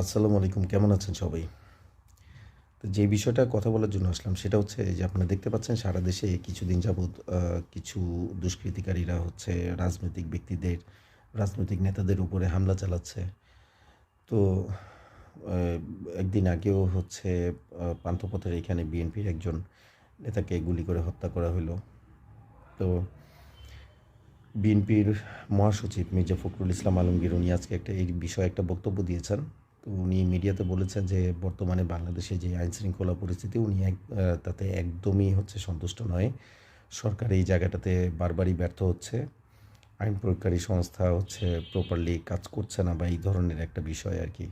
আসসালামু আলাইকুম, কেমন আছেন সবাই? তো যে বিষয়টা কথা বলার জন্য আসলাম সেটা হচ্ছে যে আপনারা দেখতে পাচ্ছেন সারা দেশে কিছুদিন যাবৎ কিছু দুষ্কৃতিকারীরা হচ্ছে রাজনৈতিক ব্যক্তিদের, রাজনৈতিক নেতাদের উপরে হামলা চালাচ্ছে। তো আ একদিন আগেও হচ্ছে পান্থপথের এখানে বিএনপির একজন নেতাকে গুলি করে হত্যা করা হইলো। তো বিএনপির মহাসচিব মির্জা ফখরুল ইসলাম আলমগীর উনি আজকে এই বিষয়ে একটা বক্তব্য দিয়েছেন। তো উনি মিডিয়াতে বলেছেন যে বর্তমানে বাংলাদেশে যে আইনশৃঙ্খলা পরিস্থিতি উনি তাতে একদমই হচ্ছে সন্তুষ্ট নয়। সরকার এই জায়গাটাতে বারবারই ব্যর্থ হচ্ছে। আইন প্রয়োগকারী সংস্থা হচ্ছে প্রপারলি কাজ করছে না বা এই ধরনের একটা বিষয় আরকি।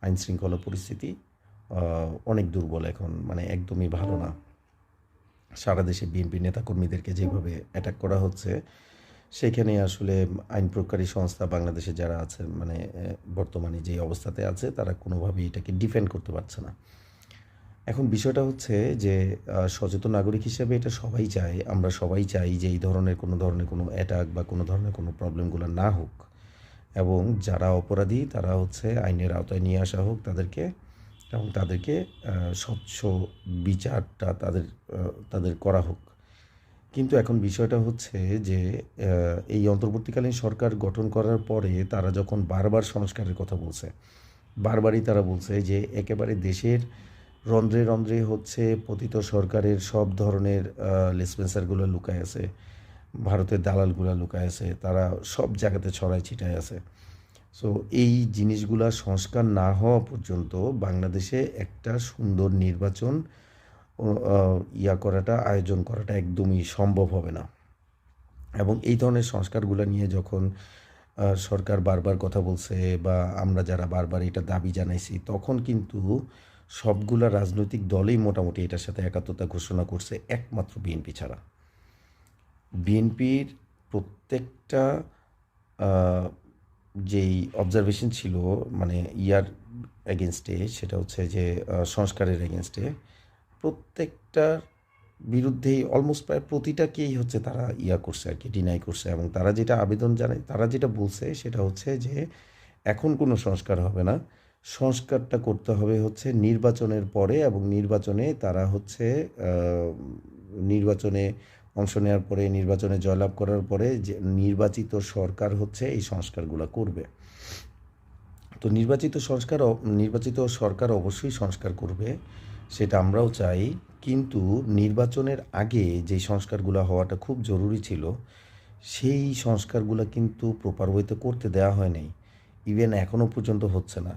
আইনশৃঙ্খলা পরিস্থিতি আ অনেক দুর্বল এখন, মানে একদমই ভালো না। সারা দেশে বিএনপি নেতাকর্মীদেরকে যেভাবে অ্যাটাক করা হচ্ছে, সেখানে আসলে আইন প্রয়োগকারী সংস্থা বাংলাদেশে যারা আছে, মানে বর্তমানে যে অবস্থাতে আছে তারা কোনোভাবেই এটাকে ডিফেন্ড করতে পারছে না। এখন বিষয়টা হচ্ছে যে সচেতন নাগরিক হিসেবে এটা সবাই চায়। আমরা সবাই চাই যে এই ধরনের কোনো অ্যাটাক বা কোনো ধরনের কোনো প্রবলেমগুলা না হোক। এবং যারা অপরাধী তারা হচ্ছে আইনের আওতায় নিয়ে আসা হোক তাদেরকে, এবং তাদেরকে স্বচ্ছ বিচারটা তাদের করা হোক। কিন্তু এখন বিষয়টা হচ্ছে যে এই অন্তর্বর্তীকালীন সরকার গঠন করার পরে তারা যখন বারবার সংস্কারের কথা বলছে, বারবারই তারা বলছে যে একেবারে দেশের রন্ধ্রে, রন্ধ্রে হচ্ছে পতিত সরকারের সব ধরনের লেসপেন্সারগুলো লুকায় আছে। ভারতের দালালগুলা লুকায় আছে। তারা সব জায়গাতে ছড়ায় ছিটায় আছে। সো এই জিনিসগুলা সংস্কার না হওয়া পর্যন্ত বাংলাদেশে একটা সুন্দর নির্বাচন ও আয়োজন করাটা একদমই সম্ভব হবে না। এবং এই ধরনের সংস্কারগুলা নিয়ে যখন সরকার বারবার কথা বলছে বা আমরা যারা বারবার এটা দাবি জানাইছি, তখন কিন্তু সবগুলা রাজনৈতিক দলই মোটামুটি এটার সাথে একাত্মতা ঘোষণা করছে একমাত্র বিএনপি ছাড়া। বিএনপির প্রত্যেকটা আ যেই অবজারভেশন ছিল, মানে এগেইনস্টে, সেটা হচ্ছে যে সংস্কারের এগেইনস্টে প্রত্যেকটার বিরুদ্ধেই অলমোস্ট প্রায় প্রতিটাকেই হচ্ছে তারা করছে আরকি, ডিনাই করছে, এবং তারা যেটা আবেদন জানায়, তারা যেটা বলছে সেটা হচ্ছে যে এখন কোনো সংস্কার হবে না। সংস্কারটা করতে হবে হচ্ছে নির্বাচনের পরে, এবং নির্বাচনে তারা হচ্ছে আ নির্বাচনে অংশ নেওয়ার পরে, নির্বাচনে জয়লাভ করার পরে যে নির্বাচিত সরকার হচ্ছে এই সংস্কারগুলা করবে। তো নির্বাচিত সরকার অবশ্যই সংস্কার করবে, সেটা আমরাও চাই। কিন্তু নির্বাচনের আগে যেই সংস্কারগুলা হওয়াটা খুব জরুরি ছিল, সেই সংস্কারগুলা কিন্তু প্রপার ওয়েতে করতে দেওয়া হয় নাই। ইভেন এখনও পর্যন্ত হচ্ছে না।